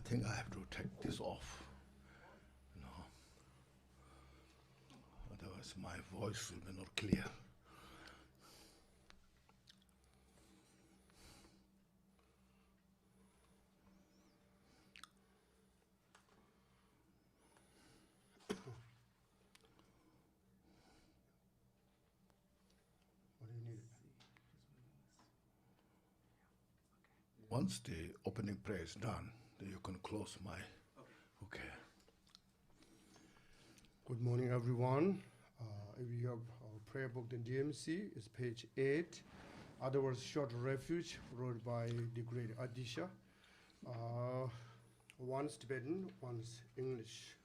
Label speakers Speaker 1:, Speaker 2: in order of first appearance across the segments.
Speaker 1: think I have to take this off. No. Otherwise my voice will be not clear. Once the opening prayer is done, then you can close my... Okay.
Speaker 2: Good morning, everyone. If you have our prayer book in DMC, it's page 8. Otherwise, Short Refuge, wrote by the great Adisha. One's Tibetan, one's English.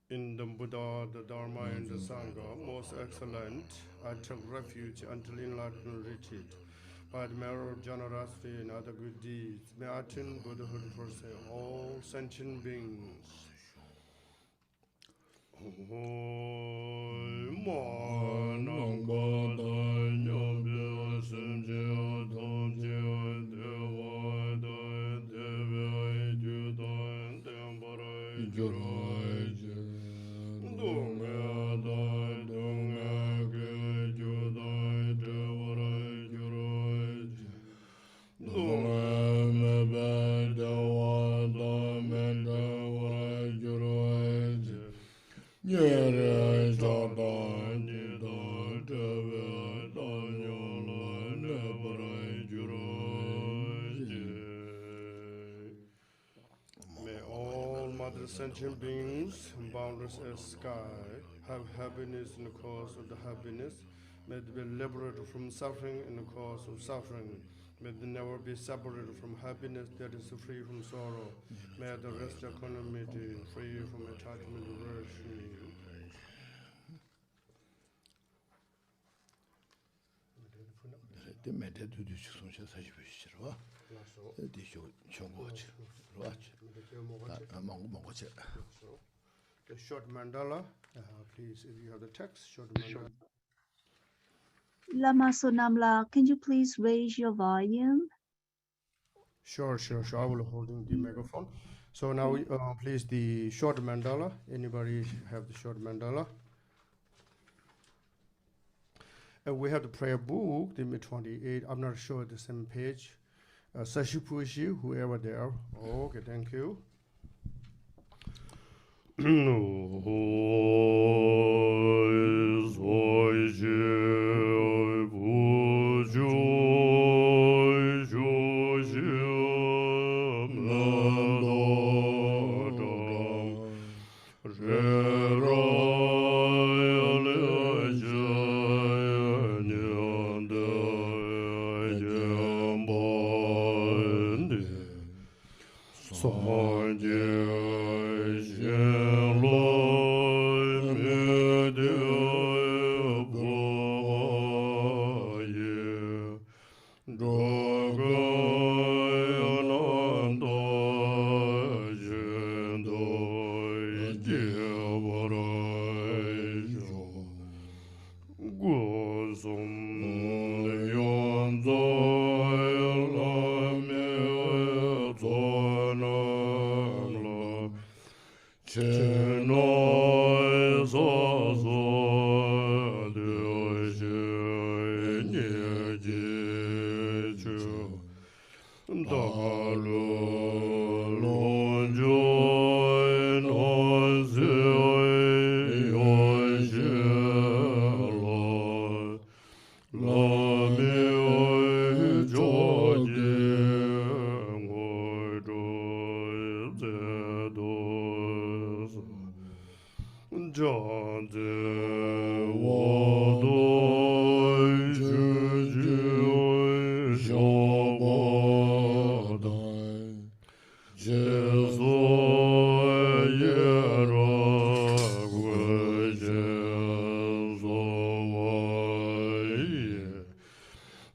Speaker 2: In the Buddha, the Dharma, and the Sangha, most excellent, I took refuge until enlightenment retreat. By the merit of generosity and other good deeds, may I attain Buddhahood for all sentient beings. Sentient beings, boundless as sky, have happiness in the cause of the happiness. May they be liberated from suffering in the cause of suffering. May they never be separated from happiness that is free from sorrow. May the rest of equanimity, free from attachment to virtue. The short mandala, please, if you have the text, short mandala.
Speaker 3: Lama Sonamla, can you please raise your volume?
Speaker 2: Sure. I will holding the microphone. So now, please, the short mandala. Anybody have the short mandala? And we have the prayer book, the 28. I'm not sure the same page. Sashipushi, whoever there. Okay, thank you.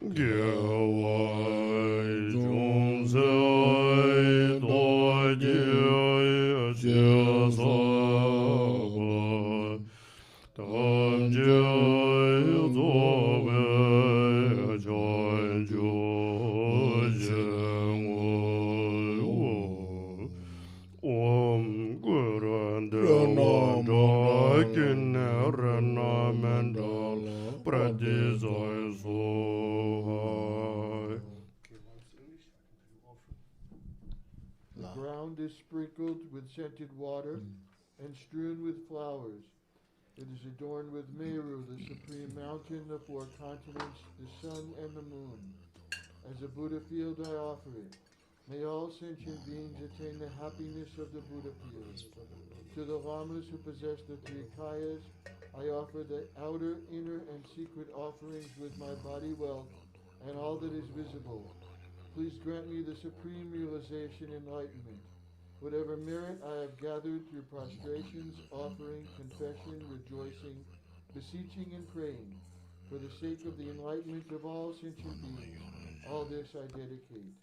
Speaker 2: Gyawai Zhōngsai Dōjī Jēsāba Tājai Dzōgā Chāñchū Jēngwā Om Gurandavā Kinna Rana Mandal Pradizai Sohai.
Speaker 4: The ground is sprinkled with scented water and strewn with flowers. It is adorned with Meru, the supreme mountain, the four continents, the sun and the moon. As a Buddha field I offer it. May all sentient beings attain the happiness of the Buddha field. To the lamas who possess the three kayas, I offer the outer, inner, and secret offerings with my body wealth and all that is visible. Please grant me the supreme realization enlightenment. Whatever merit I have gathered through prostrations, offering, confession, rejoicing, beseeching, and praying, for the sake of the enlightenment of all sentient beings, all this I dedicate.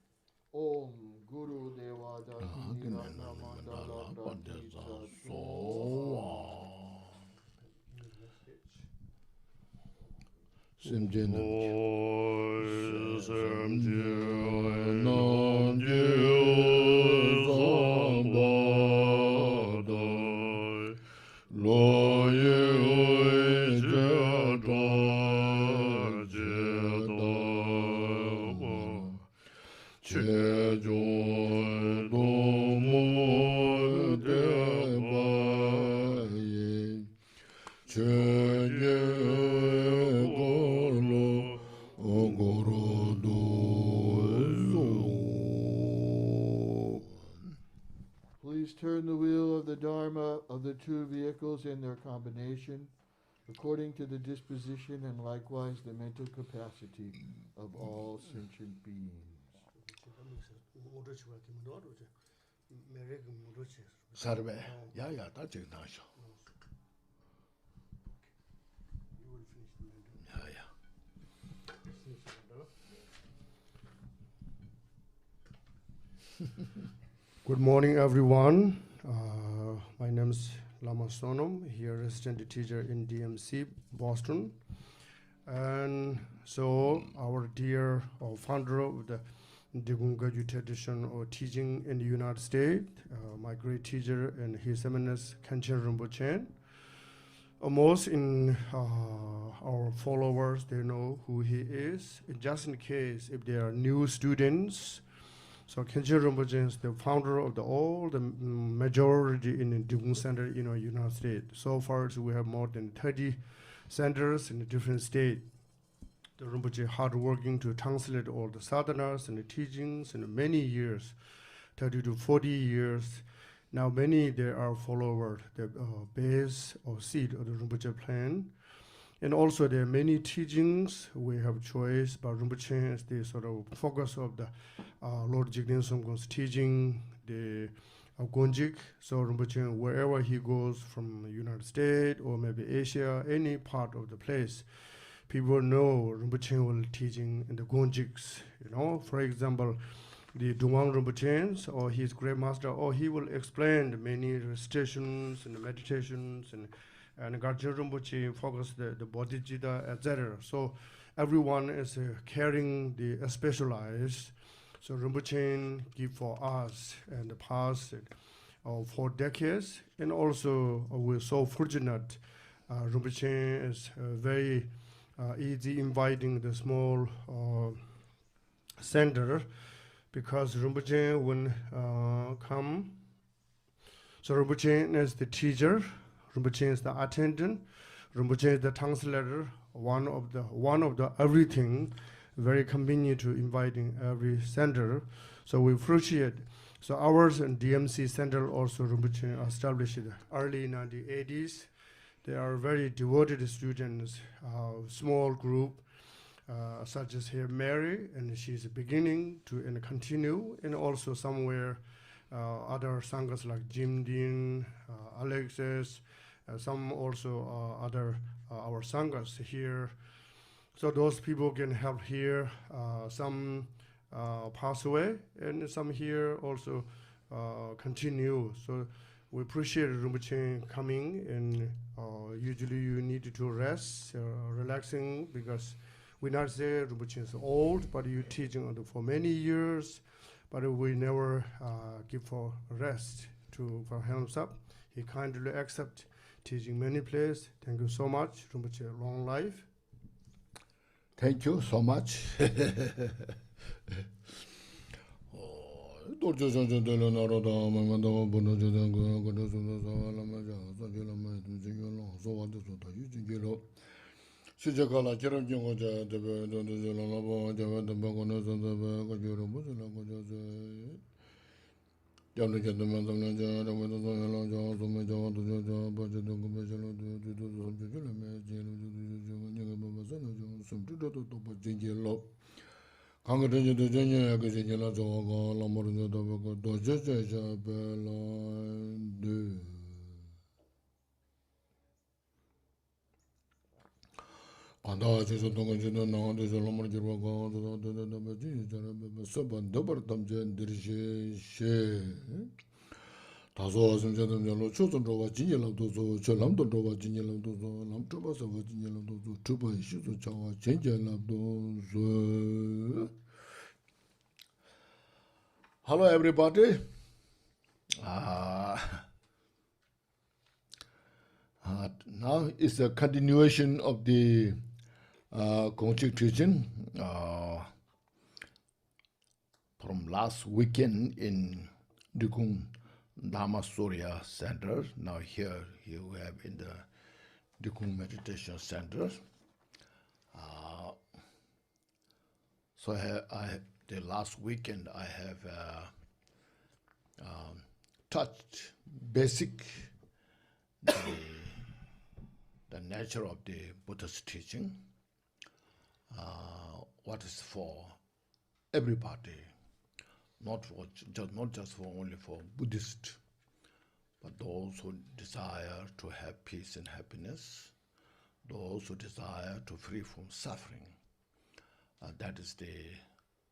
Speaker 4: Om Guru Deva Dakini Ratna Mandala Pratita Please turn the wheel of the Dharma of the two vehicles and their combination according to the disposition and likewise the mental capacity of all sentient beings.
Speaker 1: Sarve, yeah, that's it.
Speaker 2: Good morning, everyone. My name is Lama Sonam, here resident teacher in DMC, Boston. And so our dear founder of the GONGCHIK tradition or teaching in the United States, my great teacher and His Eminence Khenchen Rinpoche. Most in our followers, they know who he is. Just in case if there are new students, so Khenchen Rinpoche is the founder of all the majority in the Dugong Center in the United States. So far, we have more than 30 centers in the different states. The Rinpoche hard working to translate all the sadhanas and the teachings in many years, 30 to 40 years. Now many there are followers, the base or seed of the Rinpoche plan. And also there are many teachings we have choice, but Rinpoche is the sort of focus of the Lord Jigten Songkhon's teaching, the GONGCHIK. So Rinpoche, wherever he goes from the United States or maybe Asia, any part of the place, people know Rinpoche will teaching in the GONGCHIKs. For example, the Dumang Rinpoche or his great master, or he will explain many recitations and meditations and Garchen Rinpoche focus the Bodhicitta, etc. So everyone is carrying the specialized. So Rinpoche give for us and the past 4 decades, and also we're so fortunate. Rinpoche is very easy inviting the small center, because Rinpoche when come. So Rinpoche is the teacher. Rinpoche is the attendant, Rinpoche is the translator, one of the everything, very convenient to inviting every center. So we appreciate. So ours and DMC center also Rinpoche established early 1980s. They are very devoted students, small group, such as here Mary, and she's beginning to and continue, and also somewhere other sanghas like Jim Dean, Alexis, some also other our sanghas here. So those people can help here. Some pass away, and some here also continue. So we appreciate Rinpoche coming, and usually you need to rest, relaxing, because we not say Rinpoche is old, but you teaching for many years, but we never give for rest for hands up. He kindly accept teaching many places. Thank you so much, Rinpoche. Long life.
Speaker 1: Thank you so much. Hello, everybody. Now is a continuation of the GONGCHIK teaching from last weekend in Dukung Dharma Surya Center. Now here you have in the Dukung Meditation Center. So the last weekend I have touched basic the nature of the Buddha's teaching, what is for everybody, not just for only for Buddhists, but those who desire to have peace and happiness, those who desire to free from suffering. That is the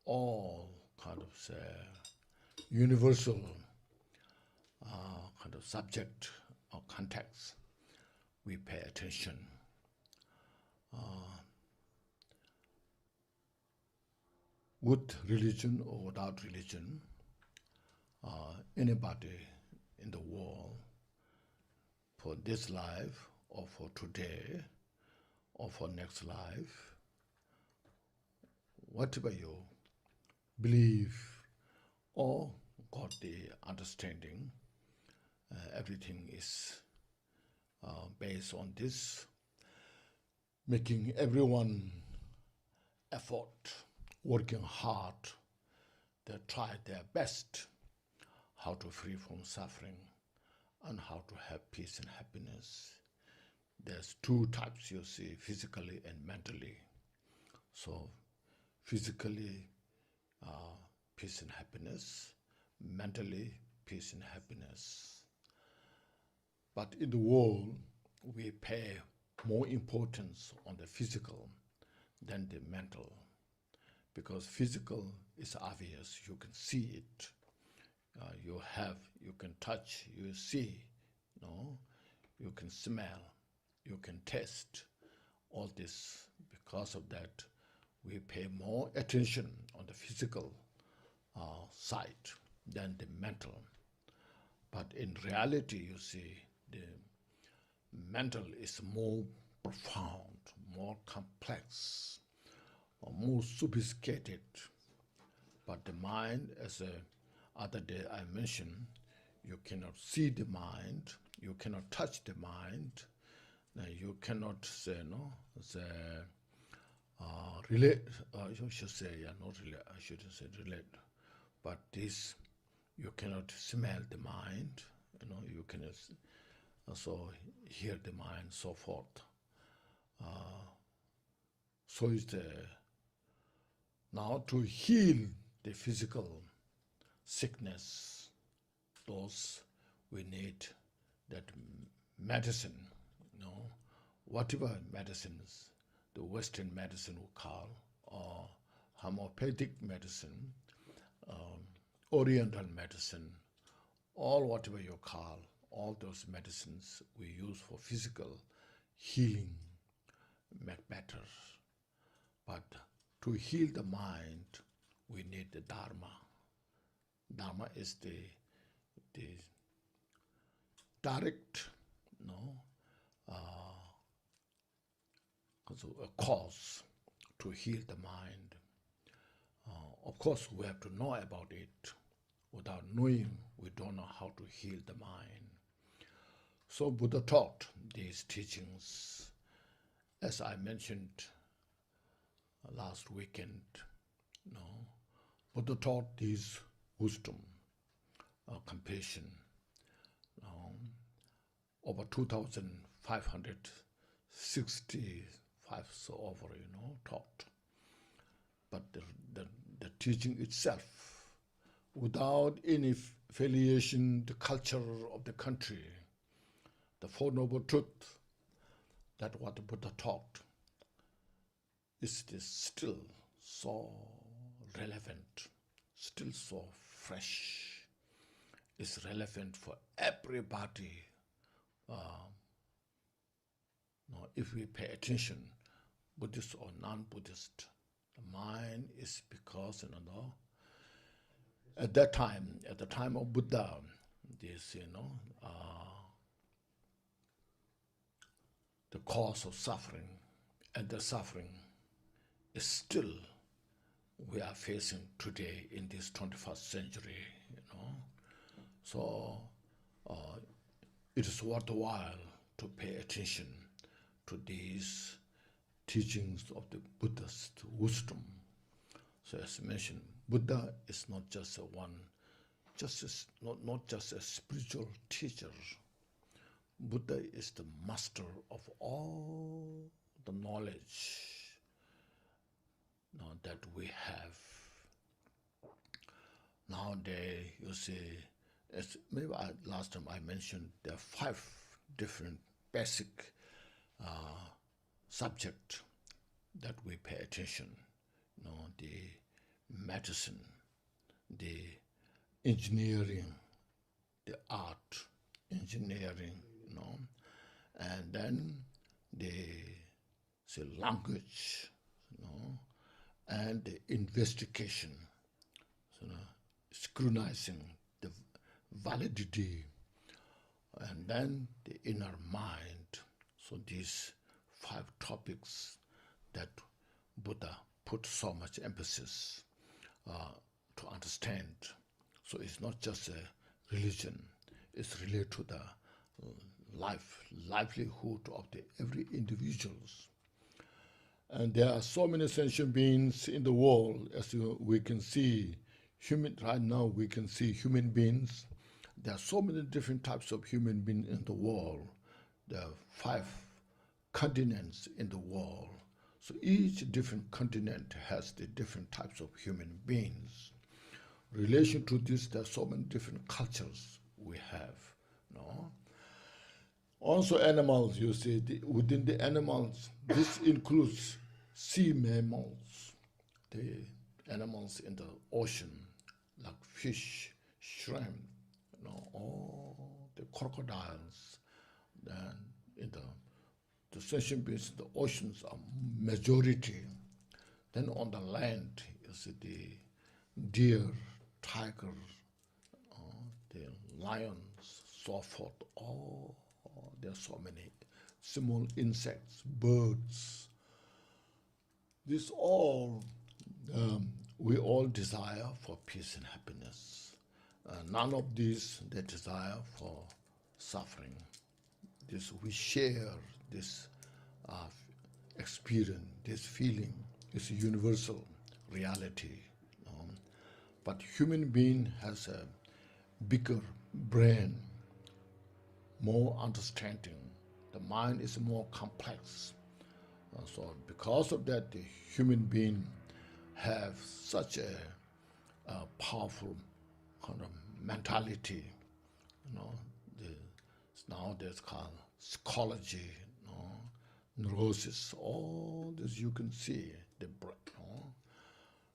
Speaker 1: all kind of universal kind of subject or context we pay attention. With religion or without religion, anybody in the world, for this life or for today or for next life, whatever you believe or got the understanding, everything is based on this, making everyone effort, working hard, they try their best how to free from suffering and how to have peace and happiness. There's two types you see, physically and mentally. So physically, peace and happiness, mentally, peace and happiness. But in the world, we pay more importance on the physical than the mental, because physical is obvious, you can see it, you can touch, you see, you can smell, you can taste, all this. Because of that, we pay more attention on the physical side than the mental. But in reality, you see, the mental is more profound, more complex, or more sophisticated. But the mind, as other day I mentioned, you cannot see the mind, you cannot touch the mind, you cannot say, relate, you should say, not relate, I shouldn't say relate, but this, you cannot smell the mind, you cannot also hear the mind, so forth. So is now to heal the physical sickness, those we need that medicine, whatever medicines the Western medicine we call, or homeopathic medicine, Oriental medicine, all whatever you call, all those medicines we use for physical healing make better. But to heal the mind, we need the Dharma. Dharma is the direct, a cause to heal the mind. Of course, we have to know about it. Without knowing, we don't know how to heal the mind. So Buddha taught these teachings, as I mentioned last weekend. Buddha taught these wisdom, compassion, over 2,565 so over, taught. But the teaching itself, without any affiliation, the culture of the country, the Four Noble Truth, that what the Buddha taught, is still so relevant, still so fresh. It's relevant for everybody. If we pay attention, Buddhist or non-Buddhist, the mind is because, at that time, at the time of Buddha, this, the cause of suffering, and the suffering is still we are facing today in this 21st century, So it is worthwhile to pay attention to these teachings of the Buddhist wisdom. So as mentioned, Buddha is not just not just a spiritual teacher. Buddha is the master of all the knowledge that we have. Nowadays, you see, as maybe last time I mentioned, there are 5 different basic subjects that we pay attention. The medicine, the engineering, the art, engineering, and then the language, and the investigation, scrutinizing the validity, and then the inner mind. So these 5 topics that Buddha put so much emphasis to understand. So it's not just a religion, it's related to the livelihood of every individuals. And there are so many sentient beings in the world, as we can see. Right now we can see human beings. There are so many different types of human beings in the world. There are 5 continents in the world. So each different continent has the different types of human beings. Relation to this, there are so many different cultures we have. Also animals, you see, within the animals, this includes sea mammals, the animals in the ocean, like fish, shrimp, all the crocodiles. Then in the sentient beings in the oceans are majority. Then on the land, you see the deer, tiger, the lions, so forth. There are so many small insects, birds. This all, we all desire for peace and happiness. None of these they desire for suffering. We share this experience, this feeling. It's a universal reality. But human being has a bigger brain, more understanding. The mind is more complex. So because of that, the human being have such a powerful kind of mentality. Nowadays called psychology. neurosis, all this you can see, the breath.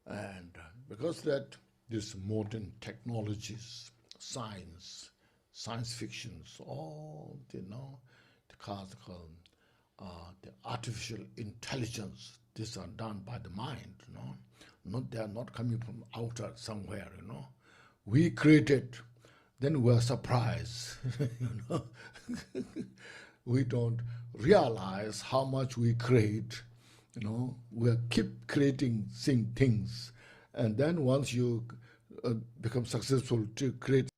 Speaker 1: And because that this modern technologies, science fictions, all the classical, the artificial intelligence, these are done by the mind, Not they are not coming from outer somewhere, We created, then we are surprised, We don't realize how much we create, We keep creating things, and then once you become successful to create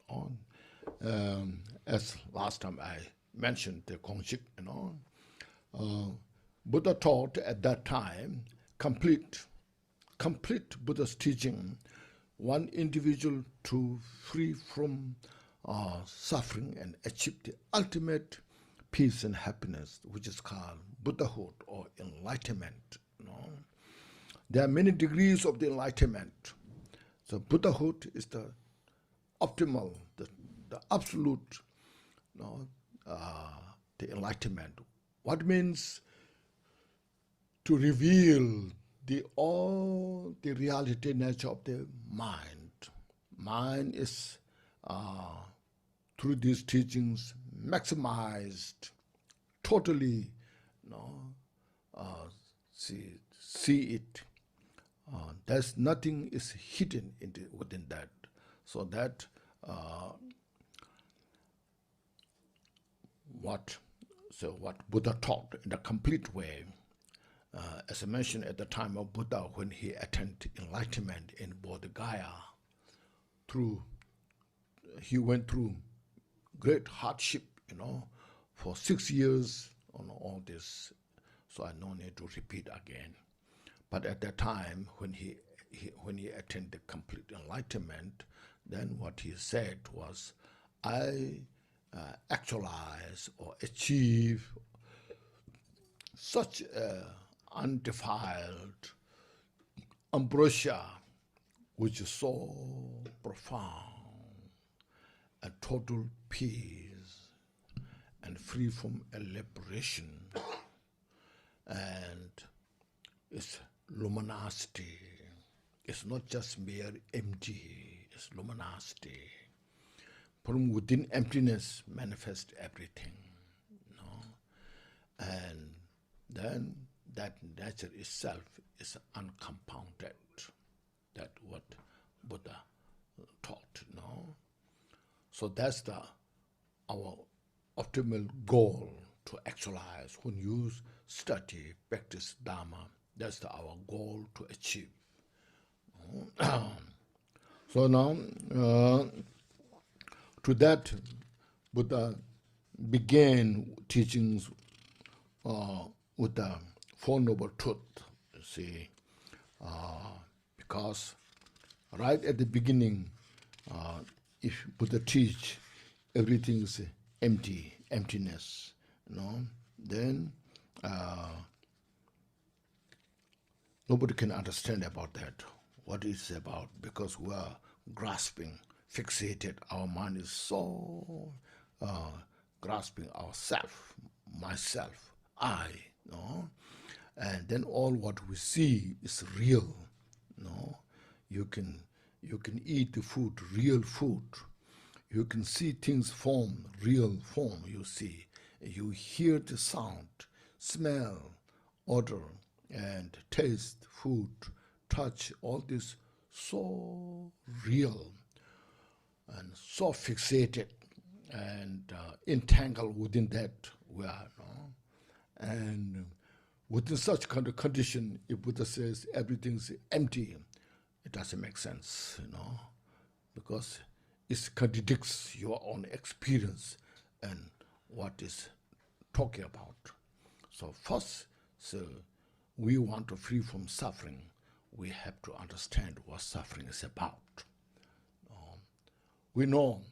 Speaker 1: on. As last time I mentioned the GONGCHIK, Buddha taught at that time complete Buddha's teaching, one individual to free from suffering and achieve the ultimate peace and happiness, which is called Buddhahood or enlightenment. There are many degrees of the enlightenment. So Buddhahood is the optimal, the absolute, the enlightenment. What means to reveal all the reality nature of the mind. Mind is through these teachings maximized, totally, see it. There's nothing is hidden within that. So that what Buddha taught in a complete way, as I mentioned at the time of Buddha, when he attained enlightenment in Bodh Gaya, he went through great hardship, for 6 years on all this. So I no need to repeat again. But at that time, when he attained the complete enlightenment, then what he said was, I actualize or achieve such undefiled ambrosia, which is so profound, and total peace, and free from elaboration, and it's luminosity. It's not just mere empty, it's luminosity. From within emptiness manifests everything, and then that nature itself is uncompounded. That's what Buddha taught, So that's our optimal goal to actualize. When you study, practice Dharma, that's our goal to achieve. So now, to that, Buddha began teachings with the Four Noble Truths, because right at the beginning, if Buddha teach everything is emptiness, then nobody can understand about that, what it's about, because we are grasping, fixated. Our mind is so grasping ourself, myself, I, and then all what we see is real. You can eat the food, real food. You can see things form, real form. You see, you hear the sound, smell, odor, and taste, food, touch. All this so real and so fixated and entangled within that we are. And within such kind of condition, if Buddha says everything's empty, it doesn't make sense, because it contradicts your own experience and what is talking about. So first, we want to free from suffering. We have to understand what suffering is about. We know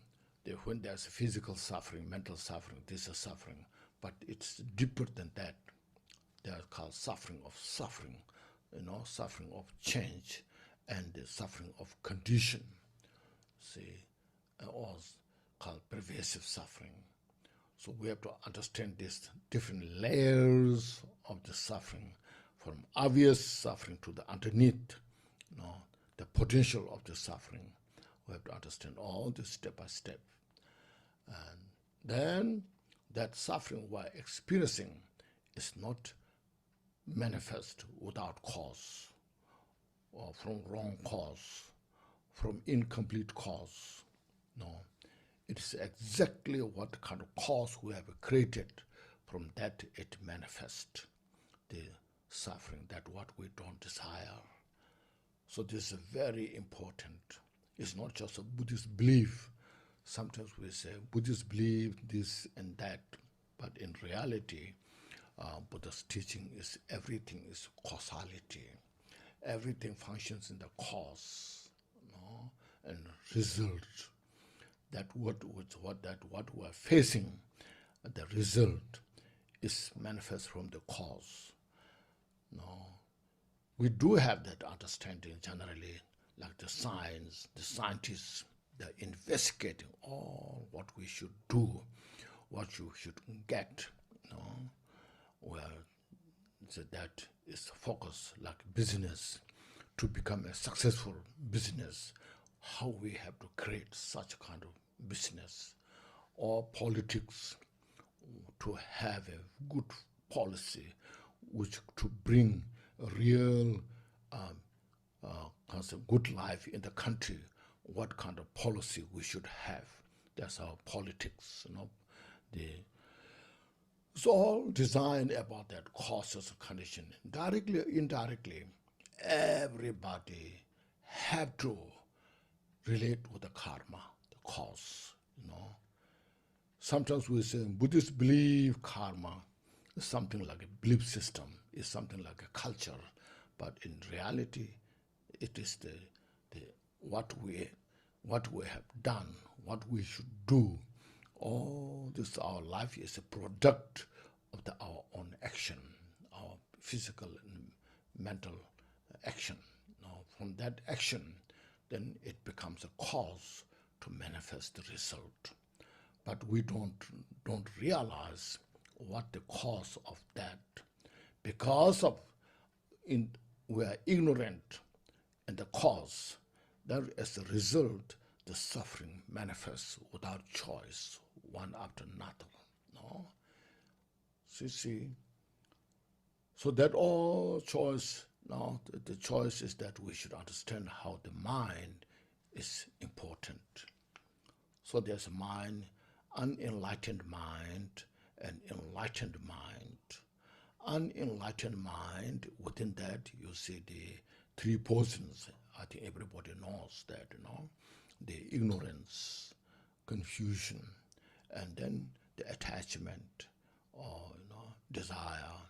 Speaker 1: that when there's physical suffering, mental suffering, this is suffering, but it's deeper than that. They are called suffering, suffering of change, and the suffering of condition. See, all called pervasive suffering. So we have to understand these different layers of the suffering, from obvious suffering to the underneath, the potential of the suffering. We have to understand all this step by step. And then that suffering we're experiencing is not manifest without cause, or from wrong cause, from incomplete cause. No, it is exactly what kind of cause we have created. From that it manifests the suffering, that what we don't desire. So this is very important. It's not just a Buddhist belief. Sometimes we say Buddhists believe this and that, but in reality, Buddha's teaching is everything is causality. Everything functions in the cause, and result. That what we're facing, the result is manifest from the cause. We do have that understanding generally, like the science, the scientists, they're investigating all what we should do, what you should get, well, so that is focus like business, to become a successful business, how we have to create such kind of business, or politics, to have a good policy, which to bring a real good life in the country, what kind of policy we should have. That's our politics, It's all designed about that causes and condition. Directly or indirectly, everybody have to relate with the karma, the cause, Sometimes we say Buddhists believe karma is something like a belief system, is something like a culture, but in reality, it is the what we have done, what we should do. All this, our life is a product of our own action, our physical and mental action. From that action, then it becomes a cause to manifest the result. But we don't realize what the cause of that, because of we are ignorant in the cause, that as a result, the suffering manifests without choice, one after another. See? So that all choice, the choice is that we should understand how the mind is important. So there's a mind, unenlightened mind, and enlightened mind. Unenlightened mind, within that you see the three portions. I think everybody knows that, the ignorance, confusion, and then the attachment, or desire,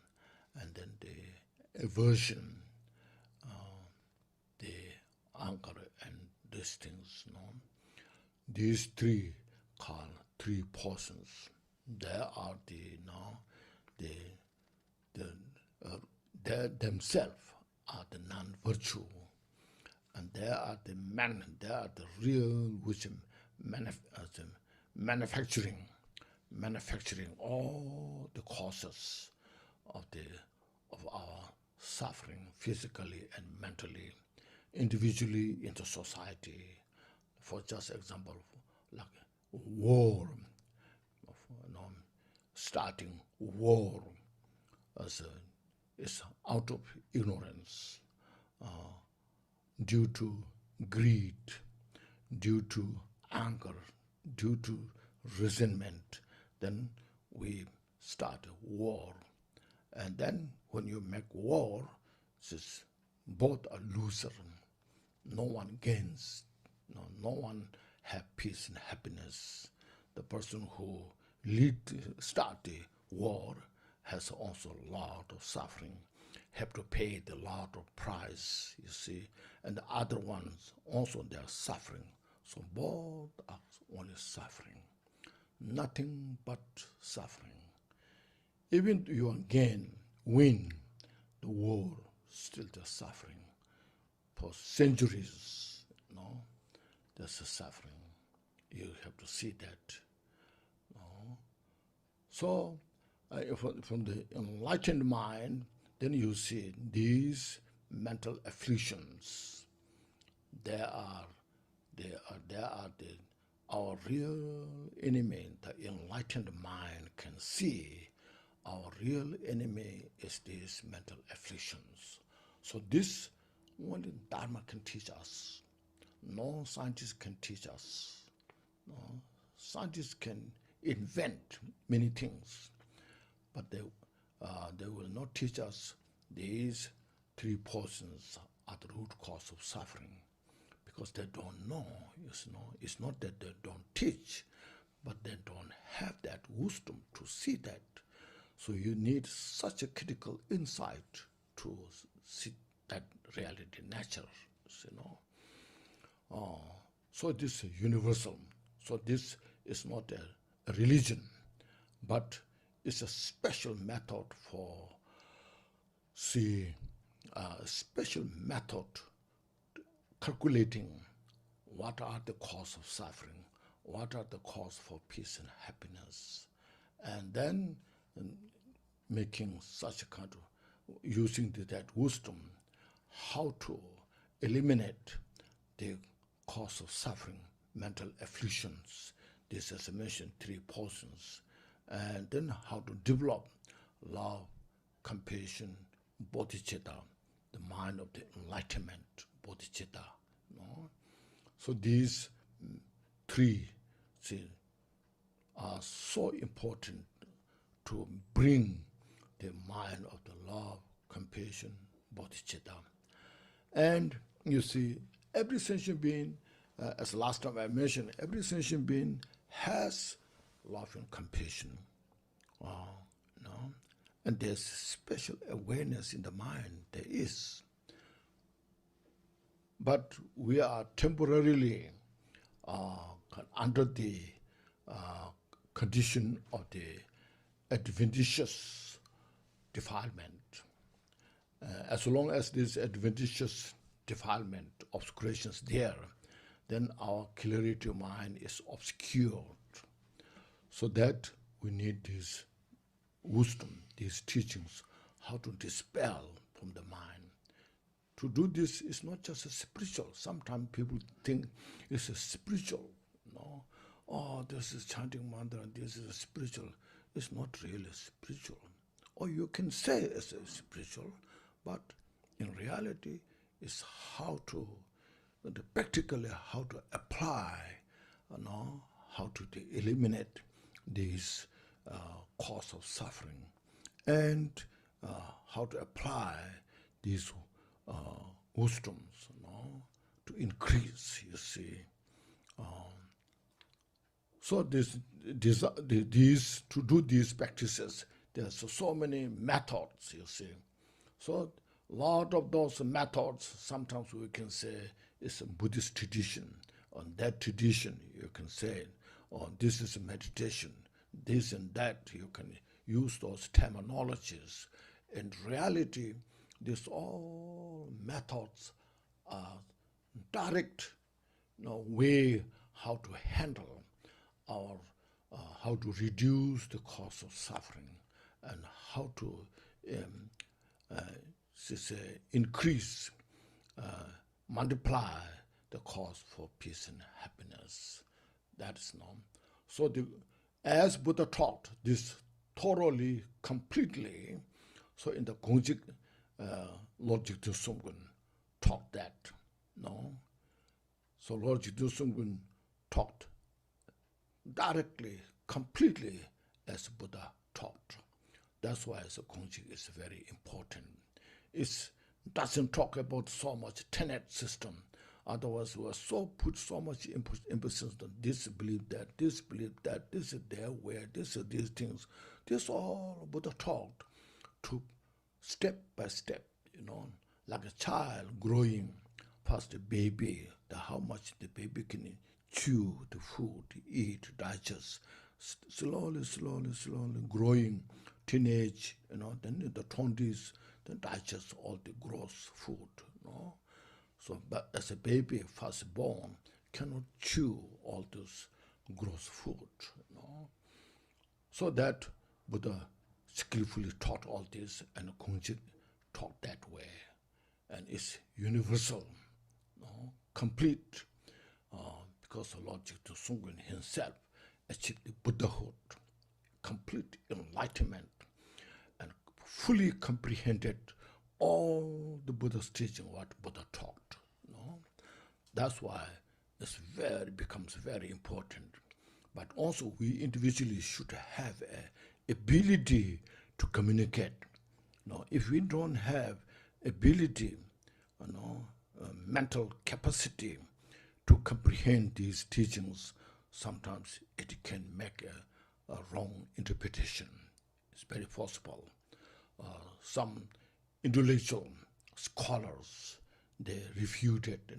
Speaker 1: and then the aversion, the anger, and these things. These three called three portions. There are they themselves are the non-virtue, and they are the real wisdom, manufacturing all the causes of our suffering, physically and mentally, individually, into society. For just example, like war, starting war is out of ignorance, due to greed, due to anger, due to resentment. Then we start a war. And then when you make war, both are loser. No one gains. No one have peace and happiness. The person who start the war has also a lot of suffering, have to pay the lot of price, you see, and the other ones also they are suffering. So both are only suffering, nothing but suffering. Even you win the war, still the suffering. For centuries, there's a suffering. You have to see that. So, from the enlightened mind, then you see these mental afflictions. Our real enemy. The enlightened mind can see our real enemy is these mental afflictions. So this only Dharma can teach us. No scientist can teach us. No, scientists can invent many things, but they will not teach us these three portions are the root cause of suffering, because they don't know. It's not that they don't teach, but they don't have that wisdom to see that. So you need such a critical insight to see that reality nature, So this is universal. So this is not a religion, but it's a special method for, a special method calculating what are the cause of suffering, what are the cause for peace and happiness, and then making such a kind of, using that wisdom, how to eliminate the cause of suffering, mental afflictions. This, as I mentioned, three portions. And then how to develop love, compassion, bodhicitta, the mind of the enlightenment, bodhicitta. So these three are so important to bring the mind of the love, compassion, bodhicitta. And you see, every sentient being, as last time I mentioned, every sentient being has love and compassion. And there's special awareness in the mind, there is. But we are temporarily under the condition of the adventitious defilement. As long as this adventitious defilement, obscuration is there, then our clarity of mind is obscured. So that we need this wisdom, these teachings, how to dispel from the mind. To do this is not just a spiritual. Sometimes people think it's a spiritual. Oh, this is chanting mantra, this is a spiritual. It's not really spiritual. Or you can say it's a spiritual, but in reality, it's how to, practically how to apply, how to eliminate these cause of suffering, and how to apply these wisdoms, to increase, you see. So to do these practices, there's so many methods, you see. So a lot of those methods, sometimes we can say it's a Buddhist tradition. On that tradition, you can say, this is a meditation, this and that. You can use those terminologies. In reality, these all methods are direct way how to handle our, how to reduce the cause of suffering, and how to increase, multiply the cause for peace and happiness. That is known. So as Buddha taught this thoroughly, completely, so in the GONGCHIK, Lord Jigten Sumgun taught that. So Lord Jigten Sumgun taught directly, completely as Buddha taught. That's why the GONGCHIK is very important. It doesn't talk about so much tenet system. Otherwise, we are put so much emphasis on this belief, that, this is there, where, this is these things. This all Buddha taught to step by step, like a child growing. First, a baby, how much the baby can chew the food, eat, digest, slowly growing teenage, then in the 20s, then digest all the gross food, So, but as a baby first born, cannot chew all this gross food, So that Buddha skillfully taught all this, and Gongchik taught that way, and it's universal, complete, because the Lord Jigten Sungren himself achieved the Buddhahood, complete enlightenment, and fully comprehended all the Buddha's teaching, what Buddha taught. That's why it becomes very important. But also we individually should have a ability to communicate. If we don't have ability, mental capacity to comprehend these teachings, sometimes it can make a wrong interpretation. It's very possible. Some intellectual scholars, they refute it,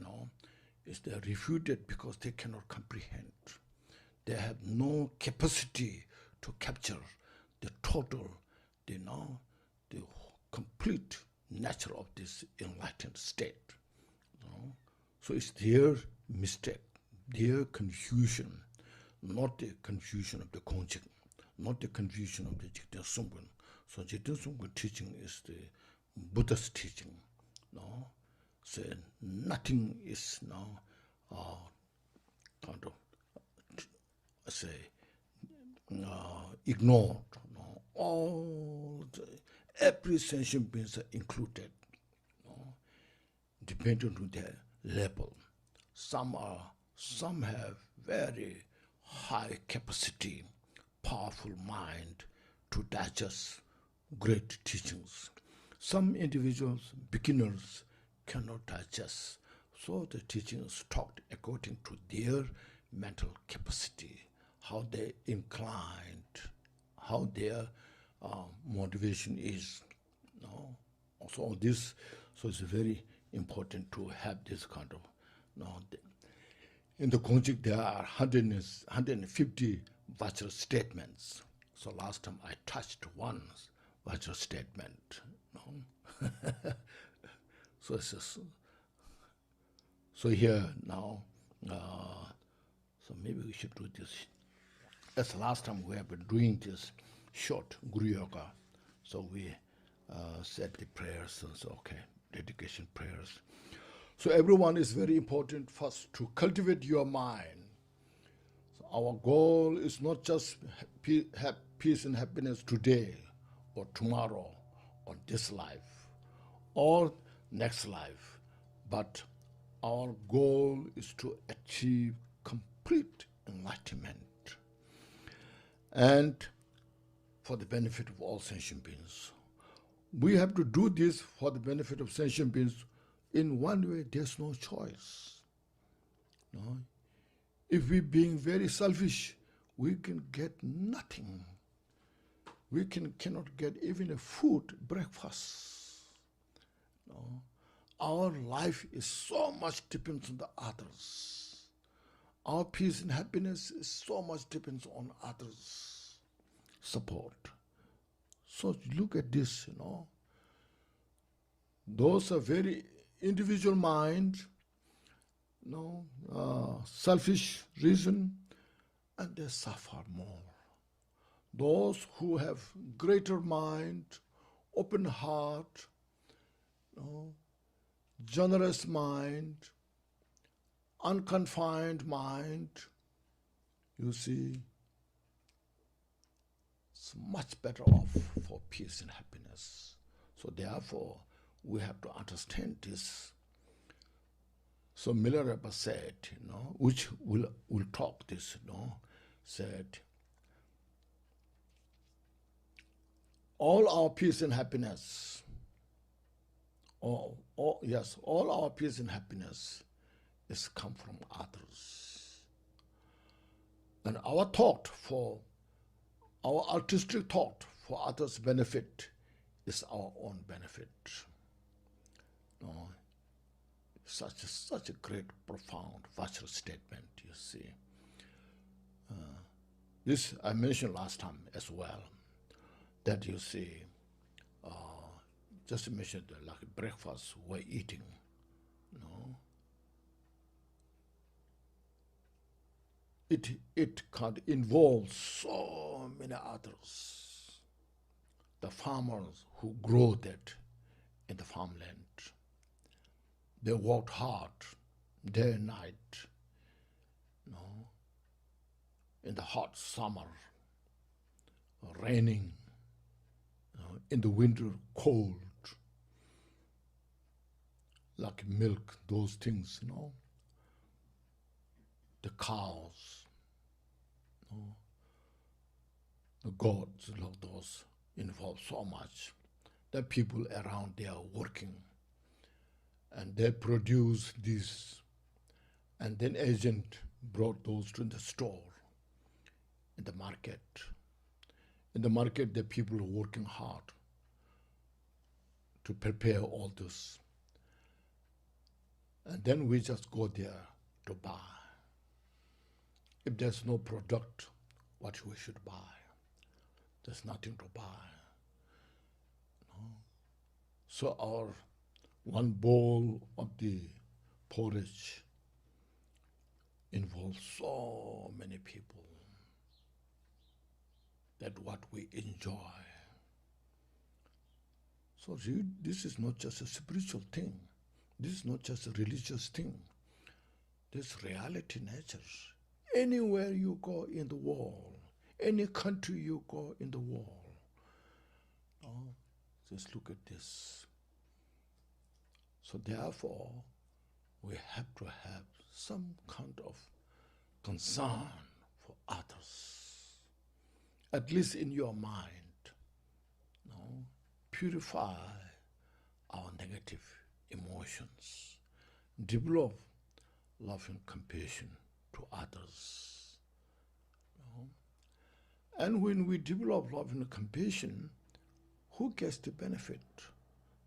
Speaker 1: They're refuted because they cannot comprehend. They have no capacity to capture the total, the complete nature of this enlightened state. So it's their mistake, their confusion, not the confusion of the Konchog, not the confusion of the Jigten Sungren. So Jigten Sungren teaching is the Buddha's teaching. So nothing is now kind of ignored. Every sentient beings are included, depending on their level. Some have very high capacity, powerful mind to digest great teachings. Some individuals, beginners, cannot digest. So the teachings taught according to their mental capacity, how they inclined, how their motivation is. Also this, so it's very important to have this kind of. In the Konchog there are 150 virtual statements. So last time I touched one virtual statement. So here now, so maybe we should do this. As last time we have been doing this short Guru Yoga. So we said the prayers, and so okay, dedication prayers. So everyone is very important first to cultivate your mind. So our goal is not just have peace and happiness today or tomorrow or this life or next life, but our goal is to achieve complete enlightenment and for the benefit of all sentient beings. We have to do this for the benefit of sentient beings. In one way, there's no choice. If we being very selfish, we can get nothing. We cannot get even a food, breakfast. Our life is so much depends on the others. Our peace and happiness is so much depends on others' support. So look at this, Those are very individual mind, selfish reason, and they suffer more. Those who have greater mind, open heart, generous mind, unconfined mind, you see, it's much better off for peace and happiness. So therefore, we have to understand this. So Milarepa said, which we'll talk this, said, all our peace and happiness, all our peace and happiness is come from others. And our thought our artistic thought for others' benefit is our own benefit. Such a great, profound, virtual statement, you see. This I mentioned last time as well. that you see, just mentioned like breakfast we're eating, it can involve so many others. The farmers who grow that in the farmland, they worked hard day and night, in the hot summer, raining, in the winter cold, like milk, those things, the cows, the goats, those involve so much that people around there are working, and they produce this, and then agent brought those to the store, in the market. In the market, the people are working hard to prepare all this. And then we just go there to buy. If there's no product, what we should buy? There's nothing to buy. So our one bowl of the porridge involves so many people that what we enjoy. So this is not just a spiritual thing. This is not just a religious thing. This reality nature. Anywhere you go in the world, any country you go in the world, just look at this. So therefore, we have to have some kind of concern for others, at least in your mind. Purify our negative emotions, develop love and compassion to others. And when we develop love and compassion, who gets the benefit?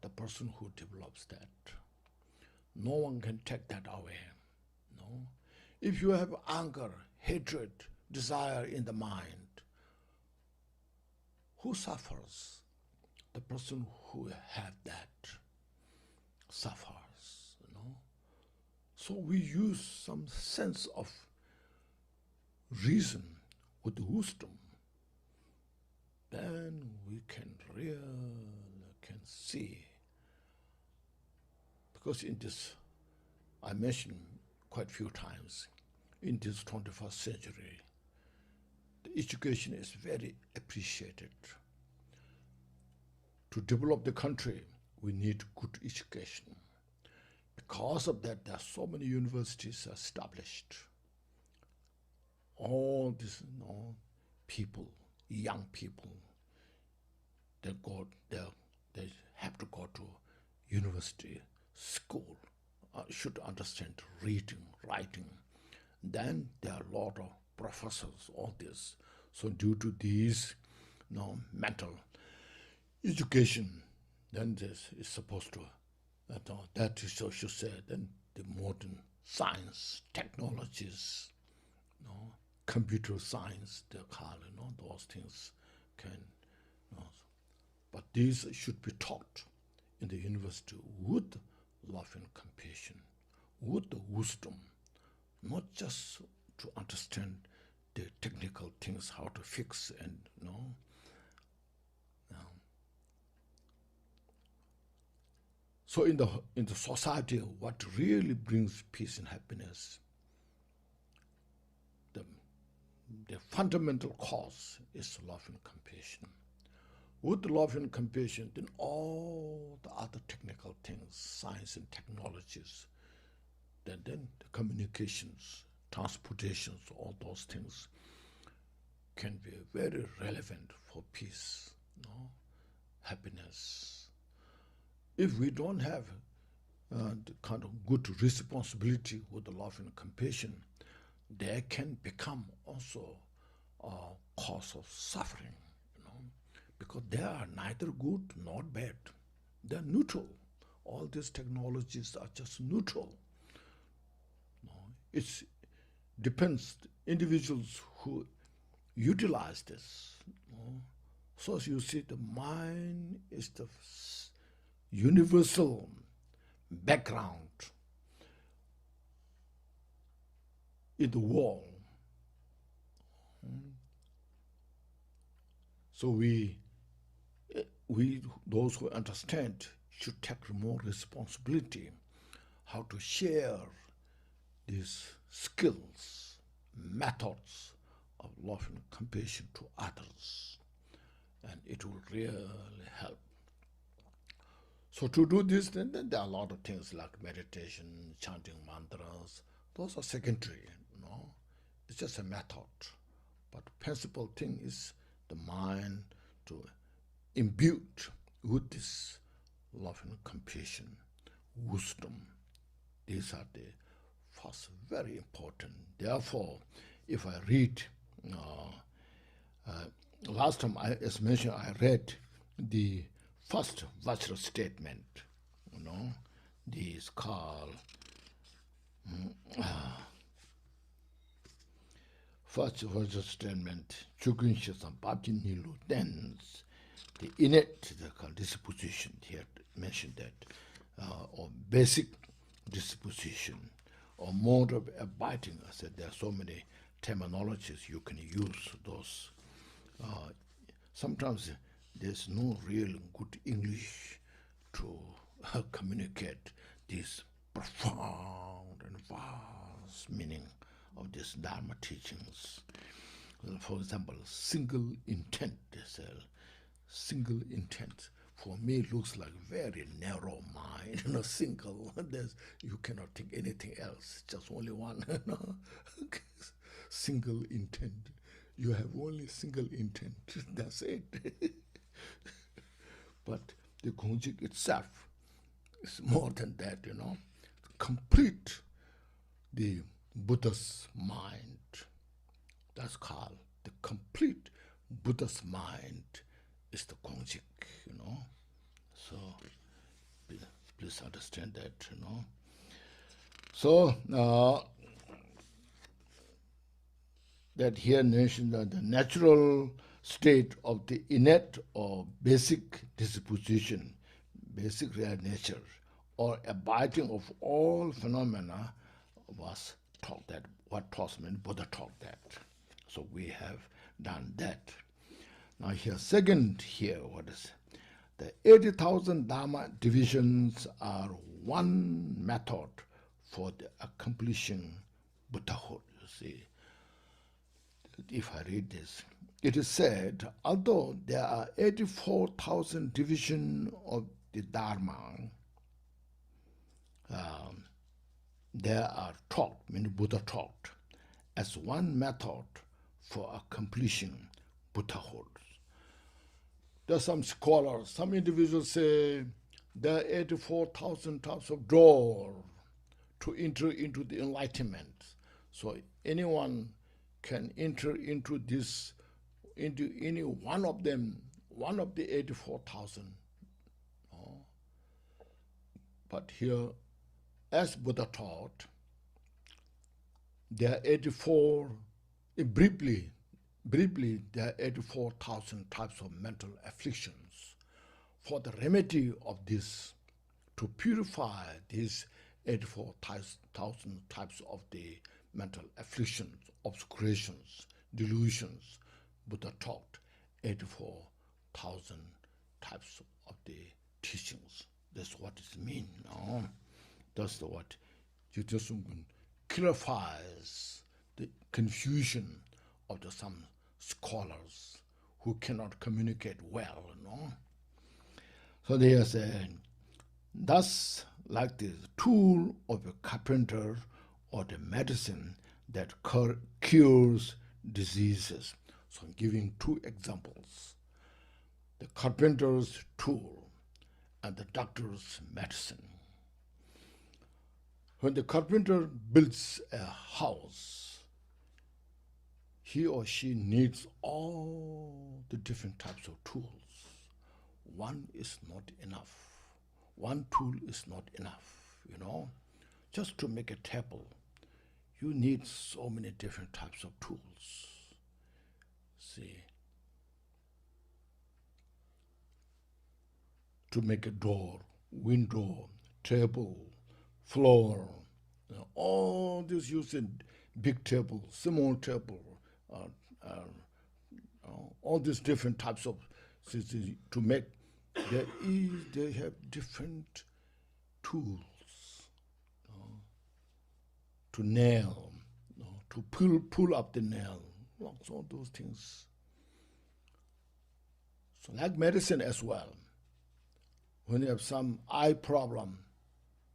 Speaker 1: The person who develops that. No one can take that away. If you have anger, hatred, desire in the mind, who suffers? The person who has that suffers. So we use some sense of reason with wisdom. Then we can really see. Because in this, I mentioned quite a few times, in this 21st century, the education is very appreciated. To develop the country, we need good education. Because of that, there are so many universities established. All these people, young people, they have to go to university, school, should understand reading, writing. Then there are a lot of professors, all this. So due to these mental education, then this is supposed to, that is, so should say, then the modern science, technologies, computer science, they call it, those things can, but these should be taught in the university with love and compassion, with the wisdom, not just to understand the technical things, how to fix and, So in the society, what really brings peace and happiness, the fundamental cause is love and compassion. With love and compassion, then all the other technical things, science and technologies, then the communications, transportations, all those things can be very relevant for peace, happiness. If we don't have the kind of good responsibility with the love and compassion, they can become also a cause of suffering, because they are neither good nor bad. They're neutral. All these technologies are just neutral. It depends, individuals who utilize this, So you see, the mind is the universal background in the world. So we, those who understand, should take more responsibility how to share these skills, methods of love and compassion to others, and it will really help. So to do this, then there are a lot of things like meditation, chanting mantras. Those are secondary, It's just a method. But the principal thing is the mind to imbue with this love and compassion, wisdom. These are the first very important. Therefore, if I read, last time as mentioned, I read the first Vajra statement, this called first Vajra statement, Chugunshi Sampati Nilu Dens, the innate disposition here mentioned that, or basic disposition, or mode of abiding. I said there are so many terminologies you can use those. Sometimes there's no real good English to communicate this profound and vast meaning of these Dharma teachings. For example, single intent, they say. Single intent. For me, it looks like very narrow mind, single. You cannot think anything else, just only one. Single intent. You have only single intent, that's it. But the GONGCHIK itself is more than that, complete the Buddha's mind. That's called the complete Buddha's mind is the GONGCHIK, So please understand that, So that here mentioned that the natural state of the innate or basic disposition, basic real nature, or abiding of all phenomena was taught that, what Tosman Buddha taught that. So we have done that. Now here, second here, what is the 80,000 Dharma divisions are one method for the accomplishing Buddhahood, you see. If I read this, it is said, although there are 84,000 divisions of the Dharma, there are taught, meaning Buddha taught, as one method for accomplishing Buddhahood. There are some scholars, some individuals say there are 84,000 types of door to enter into the enlightenment. So anyone can enter into this, into any one of them, one of the 84,000. But here, as Buddha taught, there are 84, briefly, there are 84,000 types of mental afflictions. For the remedy of this, to purify these 84,000 types of the mental afflictions, obscurations, delusions, Buddha taught 84,000 types of the teachings. That's what it means. That's what Gyaltsen clarifies the confusion of some scholars who cannot communicate well. So they are saying, thus, like the tool of a carpenter or the medicine that cures diseases. So I'm giving two examples. The carpenter's tool and the doctor's medicine. When the carpenter builds a house, he or she needs all the different types of tools. One is not enough. One tool is not enough, Just to make a table, you need so many different types of tools. See, to make a door, window, table, floor, all this using big table, small table, all these different types of to make. They have different tools to nail, to pull up the nail, all those things. So like medicine as well. When you have some eye problem,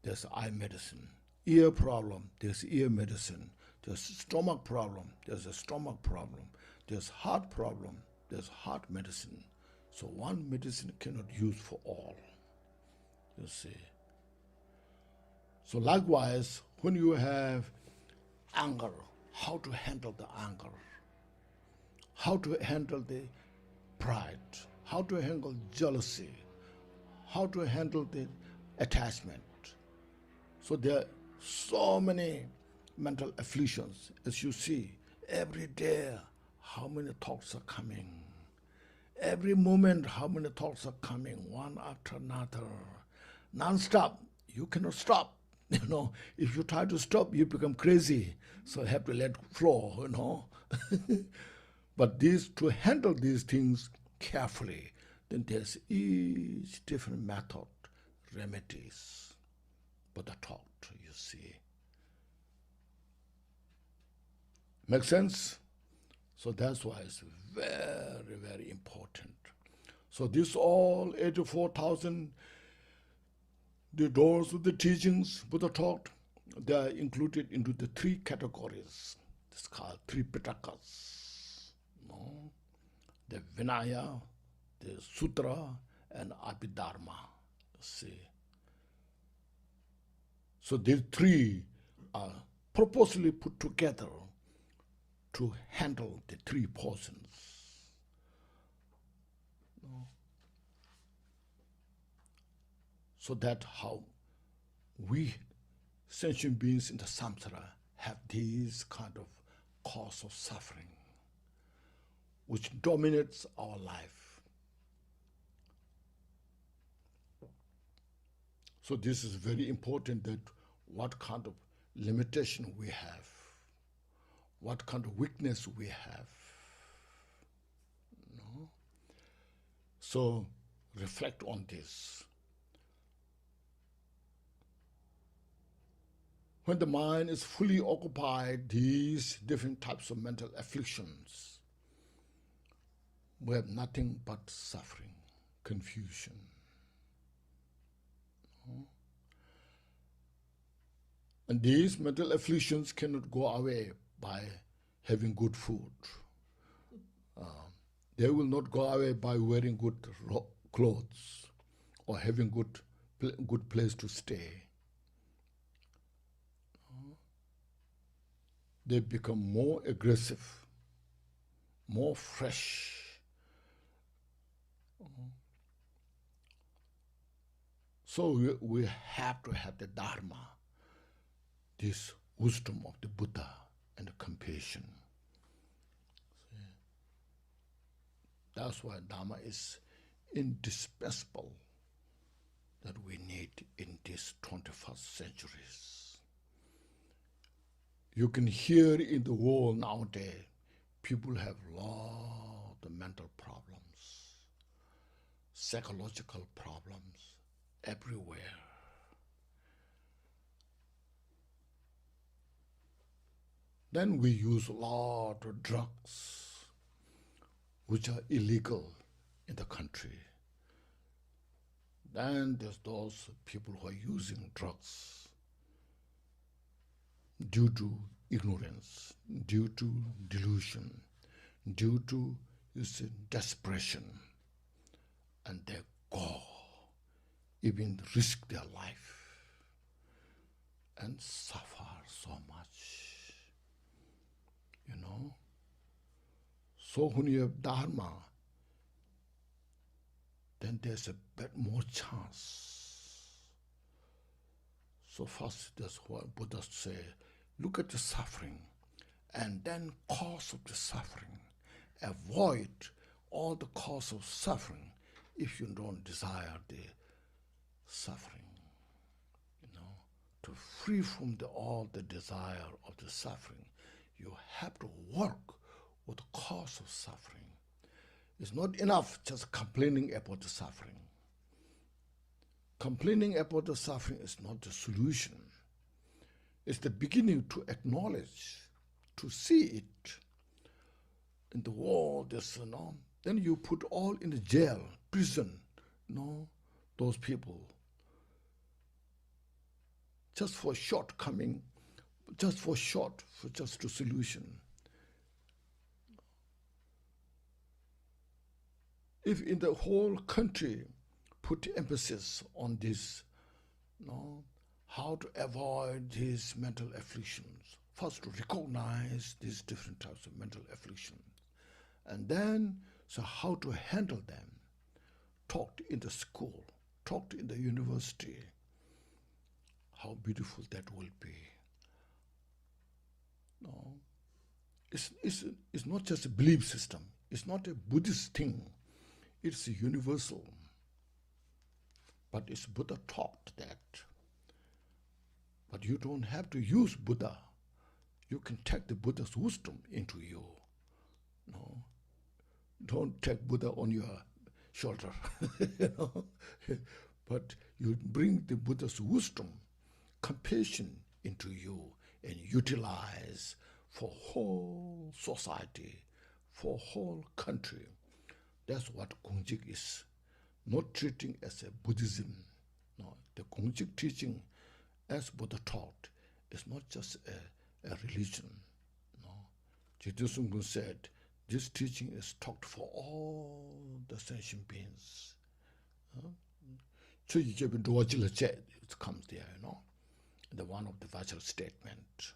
Speaker 1: there's eye medicine. Ear problem, there's ear medicine. There's stomach problem, there's a stomach problem. There's heart problem, there's heart medicine. So one medicine cannot use for all, you see. So likewise, when you have anger, how to handle the anger, how to handle the pride, how to handle jealousy, how to handle the attachment. So there are so many mental afflictions. As you see, every day, how many thoughts are coming. Every moment, how many thoughts are coming, one after another. Non-stop, you cannot stop. If you try to stop, you become crazy. So you have to let flow, But to handle these things carefully, then there's each different method, remedies for the thought, you see. Make sense? So that's why it's very, very important. So this all 84,000, the doors of the teachings Buddha taught, they are included into the three categories. It's called three pitakas. The Vinaya, the Sutra, and Abhidharma. See. So these three are purposely put together to handle the three portions. So that how we sentient beings in the samsara have these kind of cause of suffering which dominates our life. So this is very important, that what kind of limitation we have, what kind of weakness we have. So reflect on this. When the mind is fully occupied, these different types of mental afflictions, we have nothing but suffering, confusion. And these mental afflictions cannot go away by having good food. They will not go away by wearing good clothes or having good place to stay. They become more aggressive, more fresh. So we have to have the Dharma, this wisdom of the Buddha and the compassion. See? That's why Dharma is indispensable, that we need in these 21st centuries. You can hear in the world nowadays, people have a lot of mental problems, psychological problems everywhere. Then we use a lot of drugs, which are illegal in the country. Then there's those people who are using drugs due to ignorance, due to delusion, due to desperation, and they go, even risk their life, and suffer so much, So when you have Dharma, then there's a bit more chance. So first, that's what Buddha say, look at the suffering, and then cause of the suffering. Avoid all the cause of suffering if you don't desire the suffering, to free from all the desire of the suffering, you have to work with the cause of suffering. It's not enough just complaining about the suffering. Complaining about the suffering is not the solution. It's the beginning to acknowledge, to see it in the world. Then you put all in the jail, prison, those people. Just for shortcoming, just a solution. If in the whole country put emphasis on this, how to avoid these mental afflictions, first to recognize these different types of mental afflictions, and then so how to handle them, talked in the school, talked in the university, how beautiful that will be. It's not just a belief system. It's not a Buddhist thing. It's universal. But it's Buddha taught that. But you don't have to use Buddha. You can take the Buddha's wisdom into you. Don't take Buddha on your shoulder. But you bring the Buddha's wisdom, compassion into you, and utilize for whole society, for whole country. That's what GONGCHIK is. Not treating as a Buddhism. No, the GONGCHIK teaching, as Buddha taught, is not just a religion. No, Gyaltsen said, this teaching is taught for all the sentient beings. It comes there, the one of the vital statement.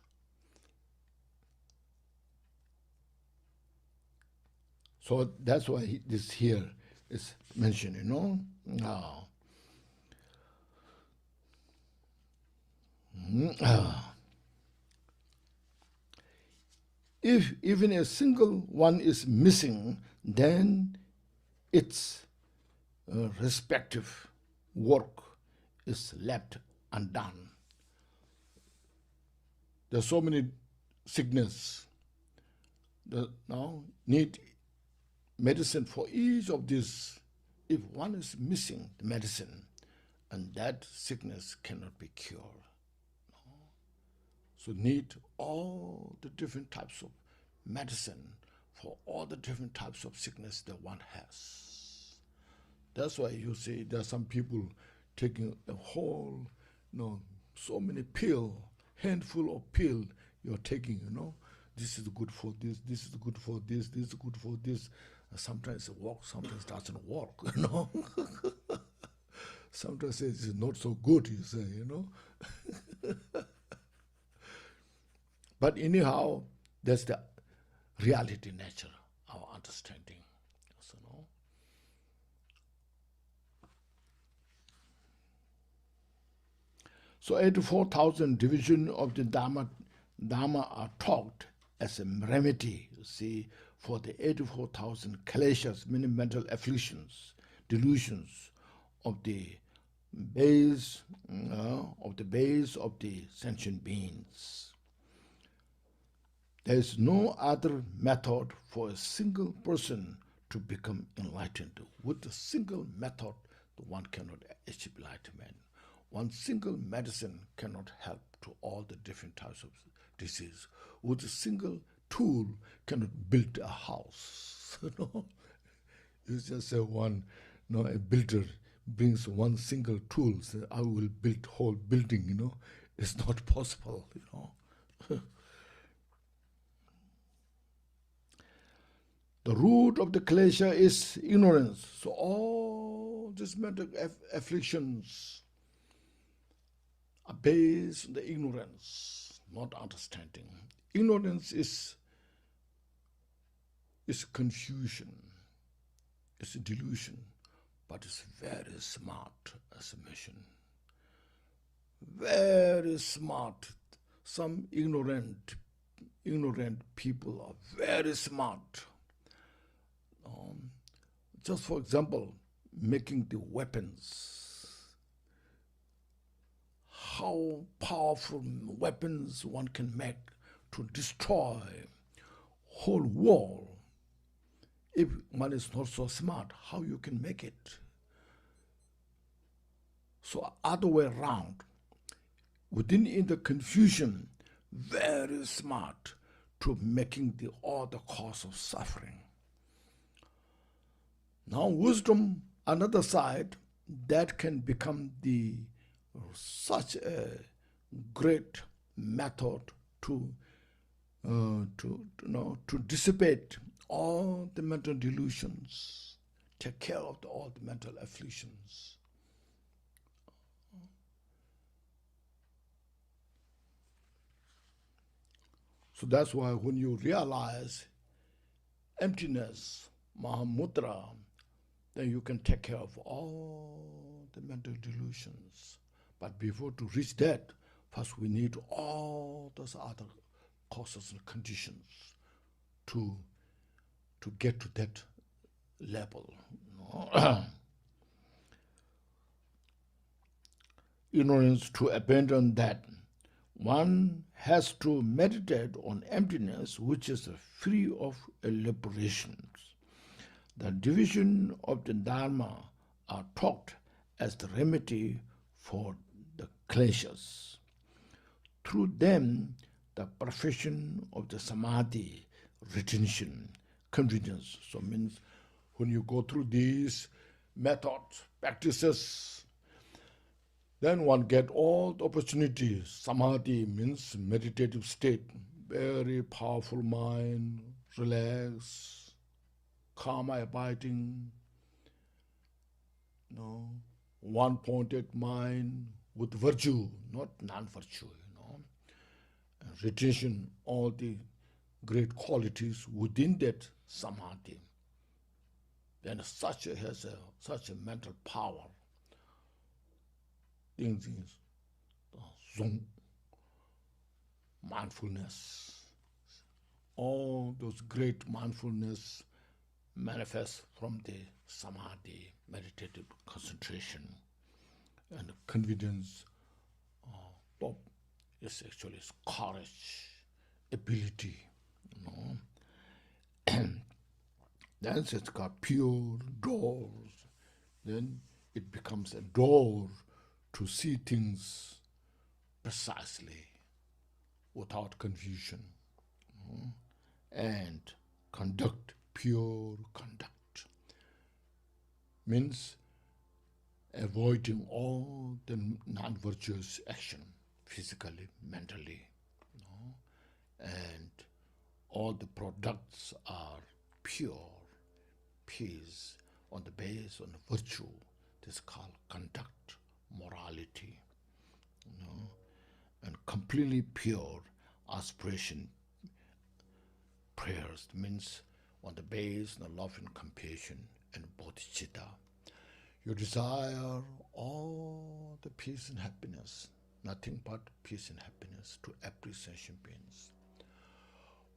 Speaker 1: So that's why this here is mentioned, Now, if even a single one is missing, then its respective work is left undone. There's so many sickness that now need medicine for each of these. If one is missing the medicine, and that sickness cannot be cured. So need all the different types of medicine for all the different types of sickness that one has. That's why you see there are some people taking a whole, so many pill, handful of pill you're taking, This is good for this, this is good for this, this is good for this. Sometimes it works, sometimes it doesn't work, Sometimes it's not so good, you say, But anyhow, that's the reality nature, our understanding. So 84,000 divisions of the Dharma are taught as a remedy, you see, for the 84,000 kleshas, meaning mental afflictions, delusions of the base of the sentient beings. There is no other method for a single person to become enlightened. With a single method, one cannot achieve enlightenment. One single medicine cannot help to all the different types of disease. With a single tool cannot build a house. You just say one, a builder brings one single tool, say, I will build whole building, It's not possible, The root of the klesha is ignorance. So all these mental afflictions are based on the ignorance, not understanding. Ignorance is confusion, it's a delusion, but it's very smart as a mission. Very smart. Some ignorant people are very smart. Just for example, making the weapons, how powerful weapons one can make to destroy whole world. If one is not so smart, how you can make it? So other way around, within in the confusion, very smart to making the other cause of suffering. Now wisdom, another side, that can become the such a great method to dissipate all the mental delusions, take care of all the mental afflictions. So that's why when you realize emptiness, Mahamudra, then you can take care of all the mental delusions. But before to reach that, first we need all those other causes and conditions to get to that level. Ignorance, to abandon that, one has to meditate on emptiness, which is free of elaborations. The division of the Dharma are taught as the remedy for the clashes. Through them, the perfection of the samadhi, retention, confidence. So means when you go through these methods, practices, then one get all the opportunities. Samadhi means meditative state, very powerful mind, relaxed, calm abiding, one-pointed mind with virtue, not non-virtue, and retention, all the great qualities within that samadhi. Then such a mental power. Things, zong, mindfulness, all those great mindfulness manifest from the samadhi, meditative concentration, and confidence. Top is actually courage, ability, and then it's got pure doors. Then it becomes a door to see things precisely, without confusion, and conduct pure conduct. Means avoiding all the non-virtuous action, physically, mentally, and all the products are pure, peace, on the base, on the virtue. This is called conduct, morality, and completely pure aspiration, prayers, means on the base of love and compassion and bodhicitta. You desire all the peace and happiness, nothing but peace and happiness to every sentient beings.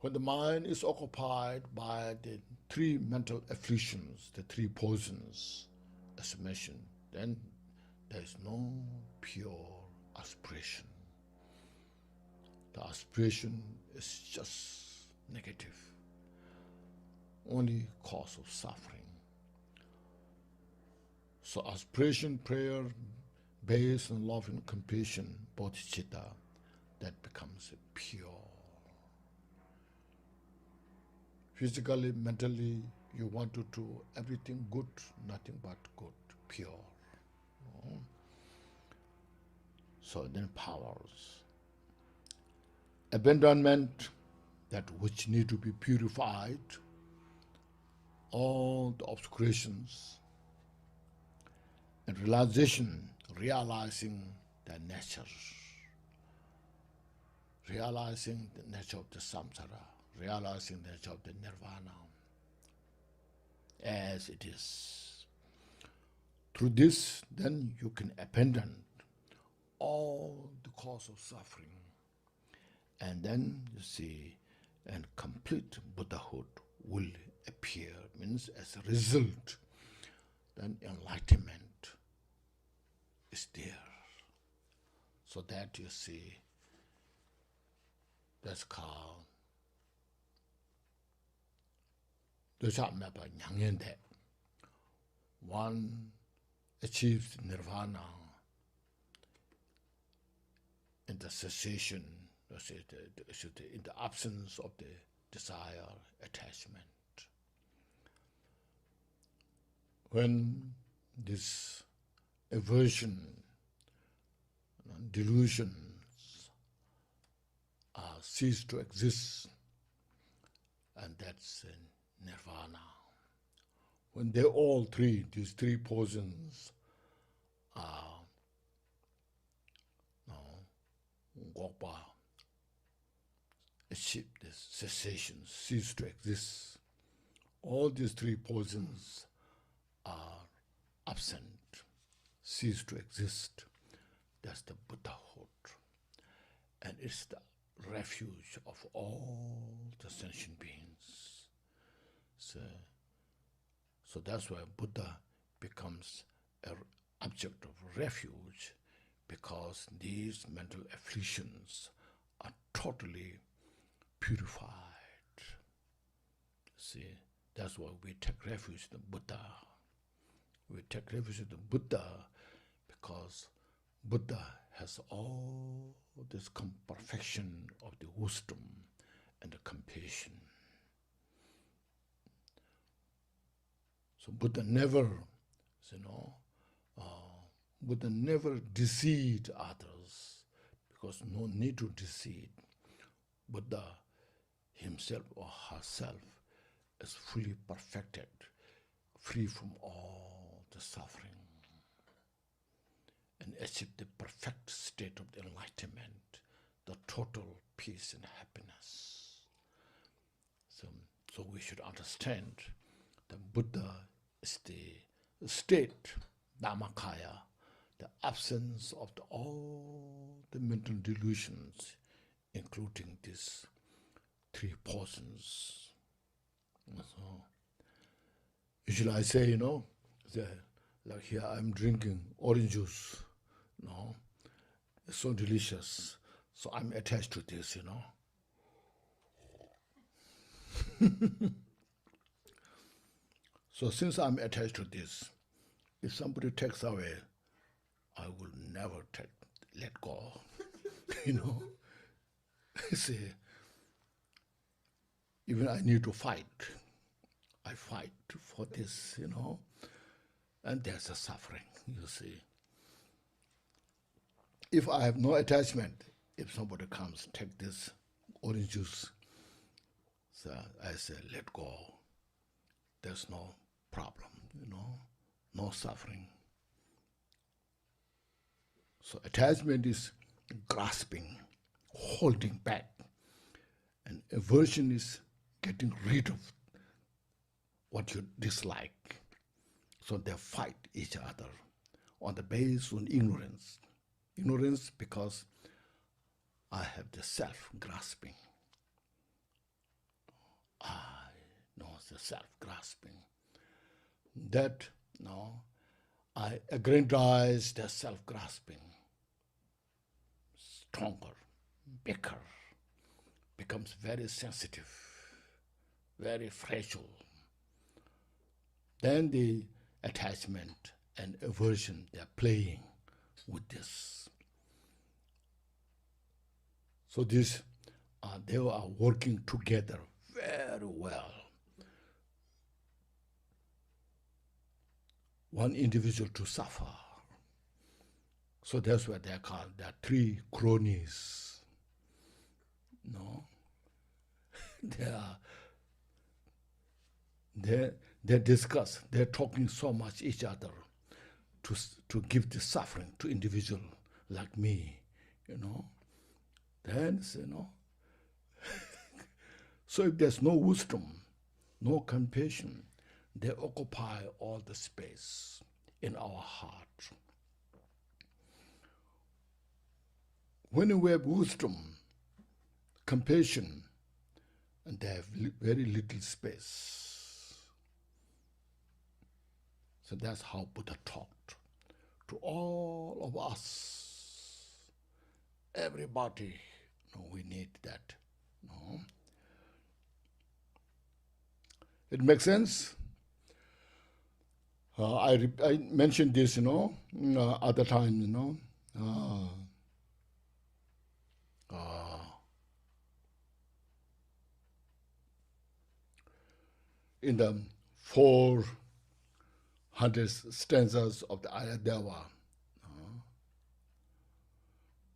Speaker 1: When the mind is occupied by the three mental afflictions, the three poisons, as mentioned, then there is no pure aspiration. The aspiration is just negative, only cause of suffering. So aspiration, prayer, based on love and compassion, bodhicitta, that becomes pure. Physically, mentally, you want to do everything good, nothing but good, pure. So then powers. Abandonment, that which need to be purified, all the obscurations, and realization, realizing the nature, realizing the nature of the samsara, realizing the nature of the nirvana as it is. Through this, then you can abandon all the cause of suffering. And then you see, and complete Buddhahood will appear, means as a result, then enlightenment is there. So that you see, that's called one achieves nirvana in the cessation, in the absence of the desire, attachment. When this aversion, delusions cease to exist, and that's nirvana. When they all three, these three portions are Gokpa, achieve this cessation, cease to exist. All these three portions are absent, cease to exist. That's the Buddhahood. And it's the refuge of all the sentient beings. So that's why Buddha becomes an object of refuge, because these mental afflictions are totally purified. See, that's why we take refuge in the Buddha. We take refuge in the Buddha because Buddha has all this perfection of the wisdom and the compassion. So Buddha never, Buddha never deceived others, because no need to deceive. Buddha himself or herself is fully perfected, free from all the suffering, and achieve the perfect state of the enlightenment, the total peace and happiness. So we should understand that Buddha is the state, Dhammakaya, the absence of all the mental delusions, including these three portions. So, usually I say, like here I'm drinking orange juice, it's so delicious. So I'm attached to this, So since I'm attached to this, if somebody takes away, I will never let go. See, even I need to fight. I fight for this, and there's a suffering, you see. If I have no attachment, if somebody comes, take this orange juice, so I say, let go. There's no problem, no suffering. So attachment is grasping, holding back, and aversion is getting rid of what you dislike. So they fight each other on the basis of ignorance. Ignorance because I have the self-grasping. I know the self-grasping. That, I aggrandize the self-grasping. Stronger, bigger, becomes very sensitive, very fragile. Then the attachment and aversion, they're playing with this. So this, they are working together very well. One individual to suffer. So that's what they're called. There are three cronies. They discuss, they're talking so much each other to give the suffering to individual like me, Then, so if there's no wisdom, no compassion, they occupy all the space in our heart. When we have wisdom, compassion, and they have very little space. So that's how Buddha talked to all of us. Everybody, we need that. No? It makes sense? I mentioned this, other time, in the 400 stanzas of the Ayadeva,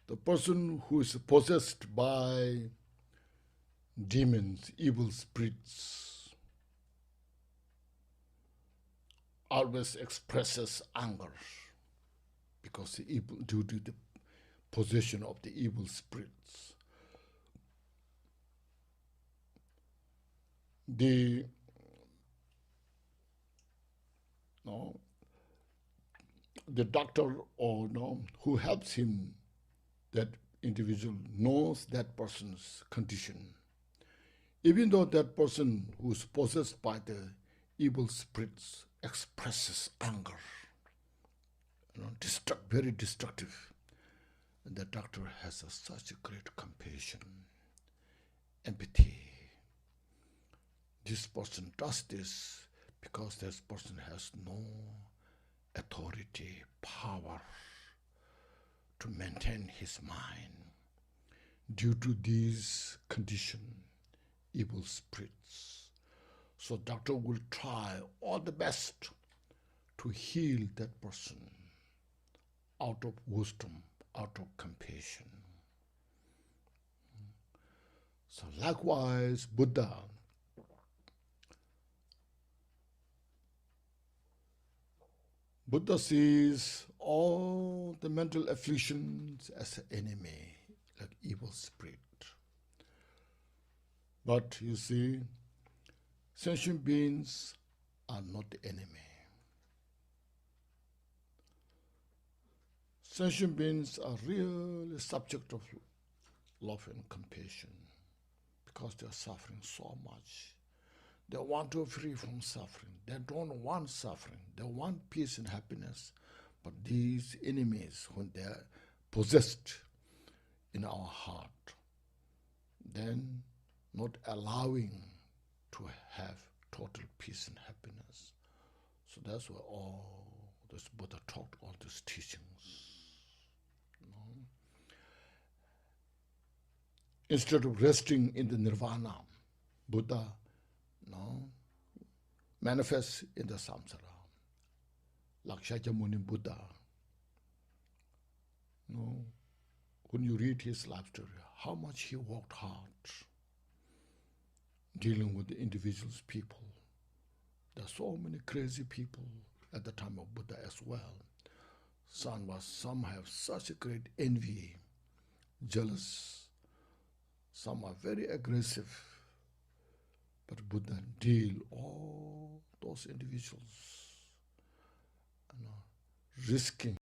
Speaker 1: the person who is possessed by demons, evil spirits, always expresses anger because due to the possession of the evil spirits. The doctor who helps him, that individual knows that person's condition. Even though that person who is possessed by the evil spirits expresses anger, very destructive, and the doctor has such a great compassion, empathy. This person does this because this person has no authority, power to maintain his mind due to these conditions, evil spirits. So doctor will try all the best to heal that person out of wisdom, out of compassion. So likewise, Buddha sees all the mental afflictions as an enemy, like evil spirit. But you see, sentient beings are not the enemy. Sentient beings are really subject of love and compassion because they are suffering so much. They want to be free from suffering. They don't want suffering. They want peace and happiness. But these enemies, when they are possessed in our heart, then not allowing to have total peace and happiness. So that's why all this Buddha taught all these teachings. Instead of resting in the nirvana, Buddha manifests in the samsara. Like Shakyamuni Buddha. When you read his life story, how much he worked hard dealing with the individuals, people. There are so many crazy people at the time of Buddha as well. Some have such a great envy, jealous. Some are very aggressive. But Buddha deal all those individuals, risking